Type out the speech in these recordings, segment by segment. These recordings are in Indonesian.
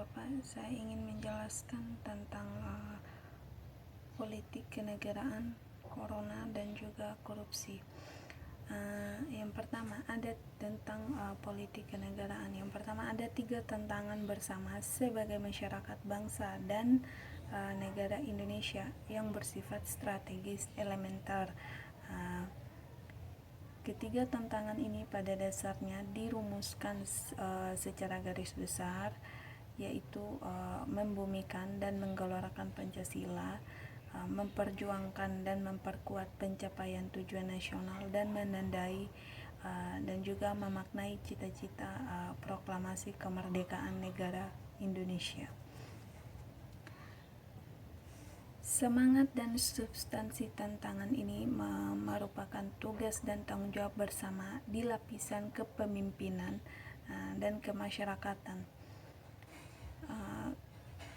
Bapak, saya ingin menjelaskan tentang politik kenegaraan, corona, dan juga korupsi. Yang pertama ada tentang politik kenegaraan. Yang pertama ada 3 tantangan bersama sebagai masyarakat bangsa dan negara Indonesia yang bersifat strategis elementer. Ketiga tantangan ini pada dasarnya dirumuskan secara garis besar, yaitu membumikan dan menggelorkan Pancasila, memperjuangkan dan memperkuat pencapaian tujuan nasional, dan menandai dan juga memaknai cita-cita proklamasi kemerdekaan negara Indonesia. Semangat dan substansi tantangan ini merupakan tugas dan tanggung jawab bersama di lapisan kepemimpinan dan kemasyarakatan.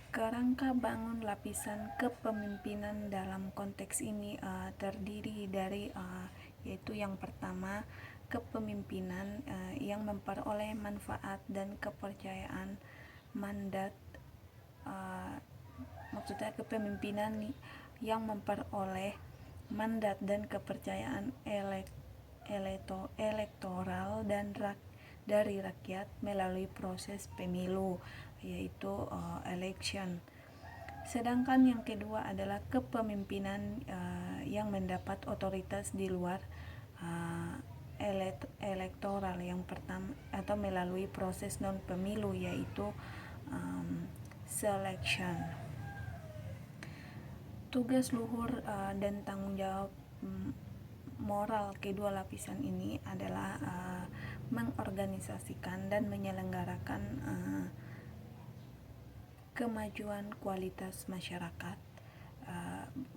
Kerangka bangun lapisan kepemimpinan dalam konteks ini terdiri dari yaitu yang pertama, kepemimpinan yang memperoleh manfaat dan kepercayaan mandat, maksudnya kepemimpinan yang memperoleh mandat dan kepercayaan elektoral dan dari rakyat melalui proses pemilu, yaitu election. Sedangkan yang kedua adalah kepemimpinan yang mendapat otoritas di luar elektoral, yang pertama atau melalui proses non pemilu, yaitu selection. Tugas luhur dan tanggung jawab moral kedua lapisan ini adalah mengorganisasikan dan menyelenggarakan kemajuan kualitas masyarakat,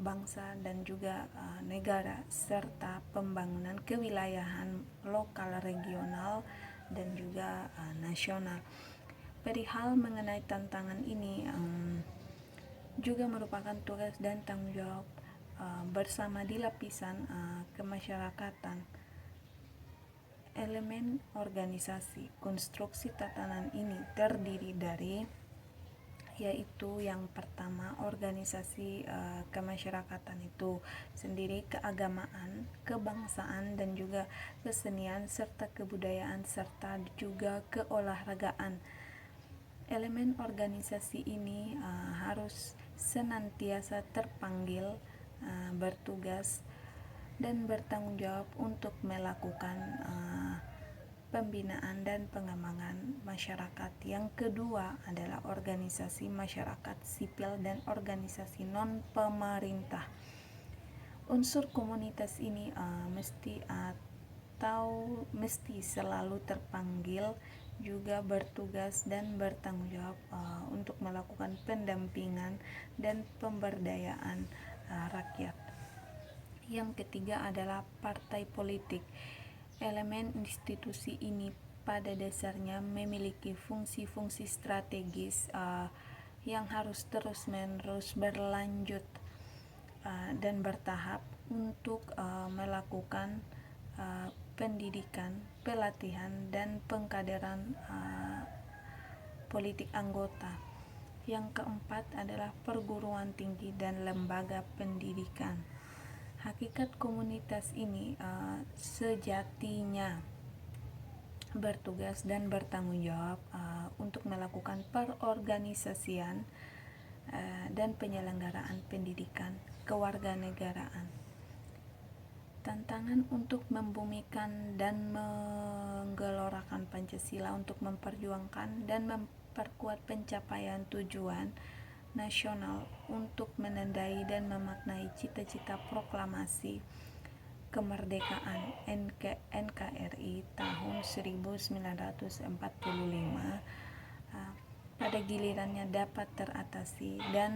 bangsa dan juga negara, serta pembangunan kewilayahan lokal, regional, dan juga nasional. Perihal mengenai tantangan ini juga merupakan tugas dan tanggung jawab bersama di lapisan kemasyarakatan. Elemen organisasi konstruksi tatanan ini terdiri dari, yaitu yang pertama, organisasi kemasyarakatan itu sendiri, keagamaan, kebangsaan, dan juga kesenian serta kebudayaan, serta juga keolahragaan. Elemen organisasi ini harus senantiasa terpanggil bertugas dan bertanggung jawab untuk melakukan pembinaan dan pengembangan masyarakat. Yang kedua adalah organisasi masyarakat sipil dan organisasi non pemerintah. Unsur komunitas ini mesti selalu terpanggil, juga bertugas dan bertanggung jawab untuk melakukan pendampingan dan pemberdayaan rakyat. Yang ketiga adalah partai politik. Elemen institusi ini pada dasarnya memiliki fungsi-fungsi strategis yang harus terus-menerus berlanjut dan bertahap untuk melakukan pendidikan, pelatihan, dan pengkaderan politik anggota. Yang keempat adalah perguruan tinggi dan lembaga pendidikan. Hakikat komunitas ini sejatinya bertugas dan bertanggung jawab untuk melakukan perorganisasian dan penyelenggaraan pendidikan kewarganegaraan. Tantangan untuk membumikan dan menggelorakan Pancasila untuk memperjuangkan dan memperkuat pencapaian tujuan nasional untuk menandai dan memaknai cita-cita proklamasi kemerdekaan NKRI tahun 1945 pada gilirannya dapat teratasi dan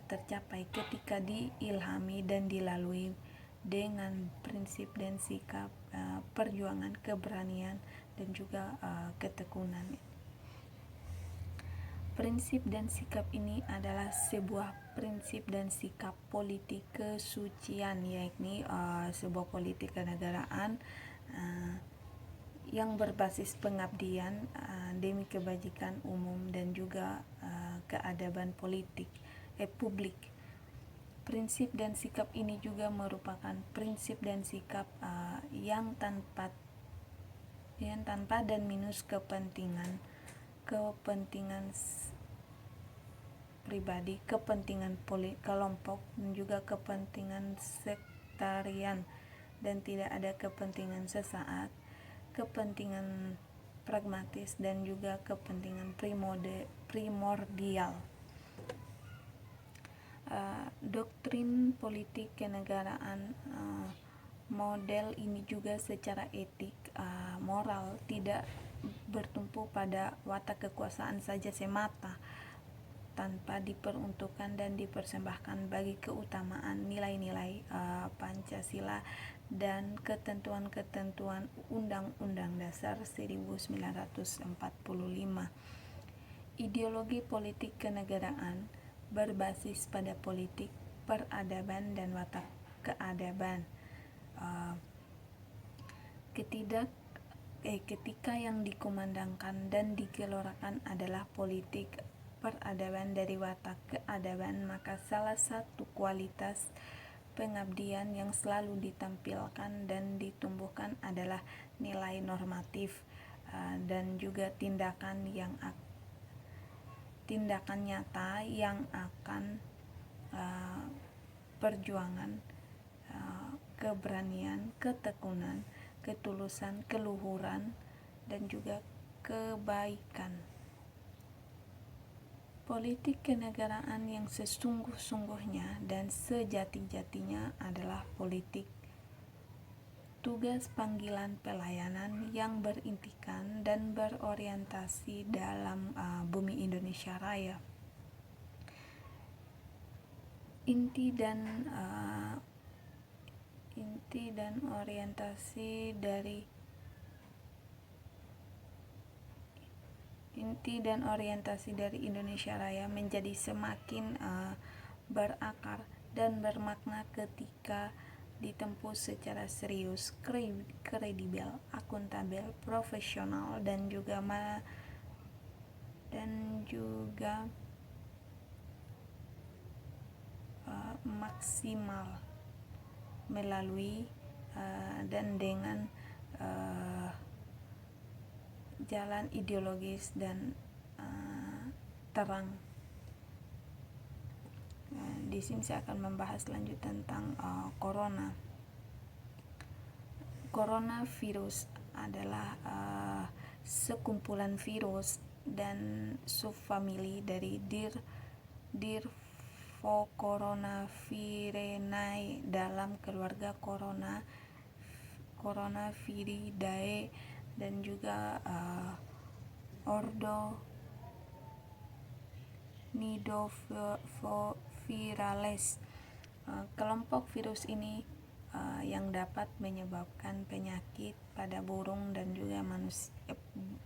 tercapai ketika diilhami dan dilalui dengan prinsip dan sikap perjuangan, keberanian, dan juga ketekunan. Prinsip dan sikap ini adalah sebuah prinsip dan sikap politik kesucian, yakni sebuah politik kenegaraan yang berbasis pengabdian demi kebajikan umum dan juga keadaban publik. Prinsip dan sikap ini juga merupakan prinsip dan sikap yang tanpa dan minus kepentingan pribadi, kepentingan kelompok, dan juga kepentingan sektarian, dan tidak ada kepentingan sesaat, kepentingan pragmatis, dan juga kepentingan primordial. Doktrin politik kenegaraan model ini juga secara etik, moral, tidak bertumpu pada watak kekuasaan saja semata, tanpa diperuntukkan dan dipersembahkan bagi keutamaan nilai-nilai Pancasila dan ketentuan-ketentuan Undang-Undang Dasar 1945. Ideologi politik kenegaraan berbasis pada politik, peradaban, dan watak keadaban. Ketika yang dikumandangkan dan digelorakan adalah politik, peradaban dari watak keadaban, maka salah satu kualitas pengabdian yang selalu ditampilkan dan ditumbuhkan adalah nilai normatif dan juga tindakan nyata yang akan perjuangan, keberanian, ketekunan, ketulusan, keluhuran, dan juga kebaikan. Politik kenegaraan yang sesungguh-sungguhnya dan sejati-jatinya adalah politik tugas panggilan pelayanan yang berintikan dan berorientasi dalam bumi Indonesia Raya. Inti dan orientasi dari Indonesia Raya menjadi semakin berakar dan bermakna ketika ditempuh secara serius, kredibel, akuntabel, profesional, dan juga maksimal melalui dan dengan jalan ideologis dan terang. Di sini saya akan membahas lanjut tentang Coronavirus adalah sekumpulan virus dan subfamili dari Dirfocoronavirinae dalam keluarga Coronaviridae, dan juga ordo Nidovirales. Kelompok virus ini yang dapat menyebabkan penyakit pada burung dan juga manusia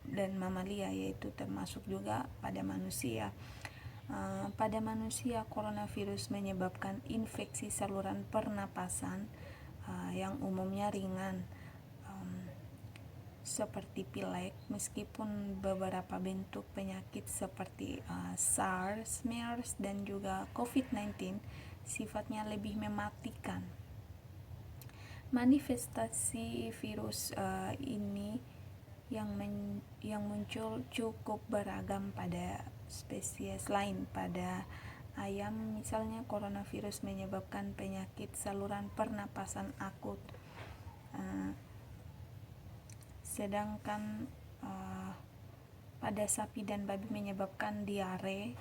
dan mamalia, yaitu termasuk juga pada manusia. Pada manusia, coronavirus menyebabkan infeksi saluran pernapasan yang umumnya ringan, seperti pilek, meskipun beberapa bentuk penyakit seperti SARS, MERS, dan juga COVID-19 sifatnya lebih mematikan. Manifestasi virus ini yang muncul cukup beragam pada spesies lain. Pada ayam misalnya, coronavirus menyebabkan penyakit saluran pernapasan akut, sedangkan pada sapi dan babi menyebabkan diare.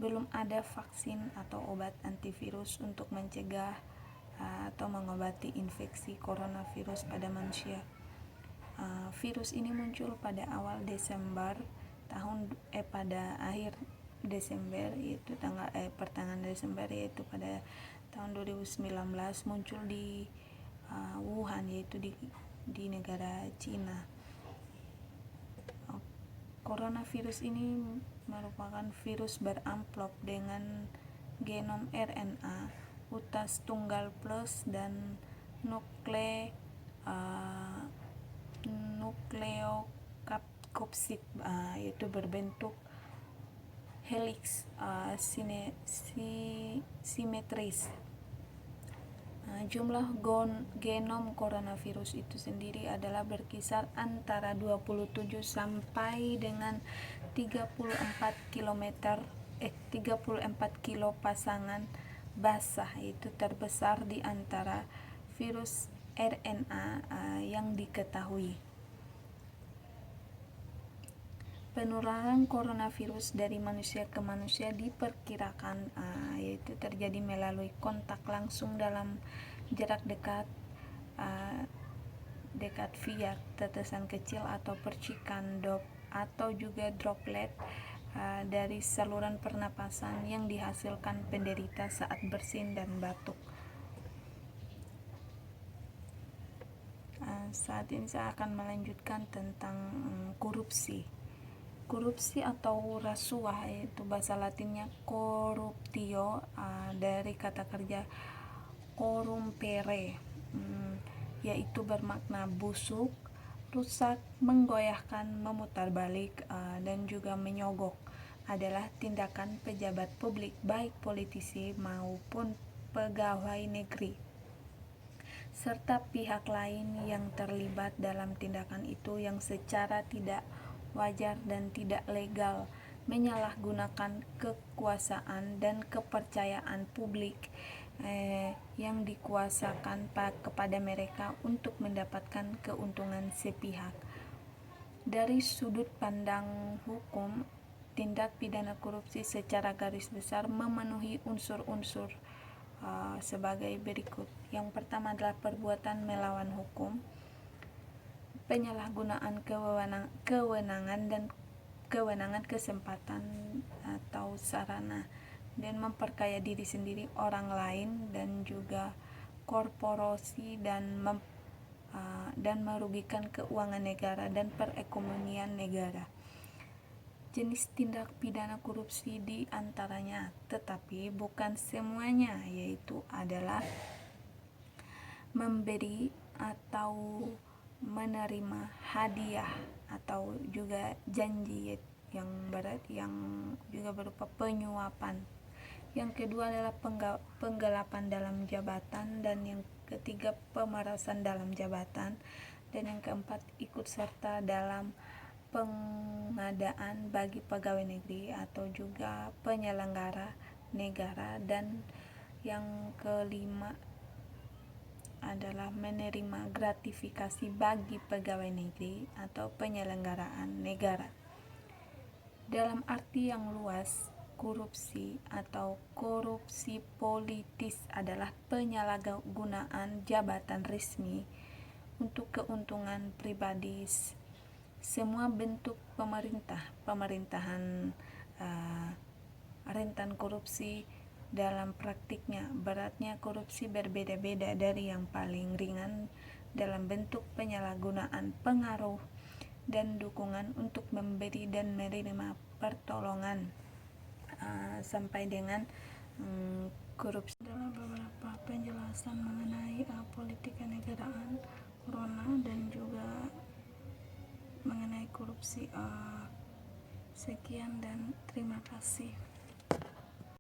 Belum ada vaksin atau obat antivirus untuk mencegah atau mengobati infeksi coronavirus pada manusia. Virus ini muncul pada awal Desember pada akhir Desember, yaitu pertengahan Desember, yaitu pada tahun 2019 muncul di Wuhan, yaitu di negara Cina. Coronavirus ini merupakan virus beramplop dengan genom RNA utas tunggal plus dan nukleokapsid, yaitu berbentuk helix simetris. Jumlah genom coronavirus itu sendiri adalah berkisar antara 27 sampai dengan 34 kilo pasangan basah, itu terbesar di antara virus RNA yang diketahui. Penularan coronavirus dari manusia ke manusia diperkirakan yaitu terjadi melalui kontak langsung dalam jarak dekat via tetesan kecil atau percikan atau juga droplet dari saluran pernapasan yang dihasilkan penderita saat bersin dan batuk. Saat ini saya akan melanjutkan tentang korupsi atau rasuah, yaitu bahasa Latinnya corruptio, dari kata kerja corrumpere, yaitu bermakna busuk, rusak, menggoyahkan, memutar balik, dan juga menyogok. Adalah tindakan pejabat publik, baik politisi maupun pegawai negeri, serta pihak lain yang terlibat dalam tindakan itu yang secara tidak wajar dan tidak legal menyalahgunakan kekuasaan dan kepercayaan publik yang dikuasakan kepada mereka untuk mendapatkan keuntungan sepihak. Dari sudut pandang hukum, tindak pidana korupsi secara garis besar memenuhi unsur-unsur sebagai berikut. Yang pertama adalah perbuatan melawan hukum, penyalahgunaan kewenangan, kesempatan atau sarana, dan memperkaya diri sendiri, orang lain, dan juga korporasi, dan merugikan keuangan negara dan perekonomian negara. Jenis tindak pidana korupsi di antaranya, tetapi bukan semuanya, yaitu adalah memberi atau menerima hadiah atau juga janji yang berat, yang juga berupa penyuapan. Yang kedua adalah penggelapan dalam jabatan, dan yang ketiga pemerasan dalam jabatan, dan yang keempat ikut serta dalam pengadaan bagi pegawai negeri atau juga penyelenggara negara, dan yang kelima adalah menerima gratifikasi bagi pegawai negeri atau penyelenggaraan negara. Dalam arti yang luas, korupsi atau korupsi politis adalah penyalahgunaan jabatan resmi untuk keuntungan pribadi. Semua bentuk pemerintahan rentan korupsi. Dalam praktiknya, beratnya korupsi berbeda-beda, dari yang paling ringan dalam bentuk penyalahgunaan pengaruh dan dukungan untuk memberi dan menerima pertolongan, sampai dengan korupsi. Dalam beberapa penjelasan mengenai politik kenegaraan, corona, dan juga mengenai korupsi. Sekian dan terima kasih.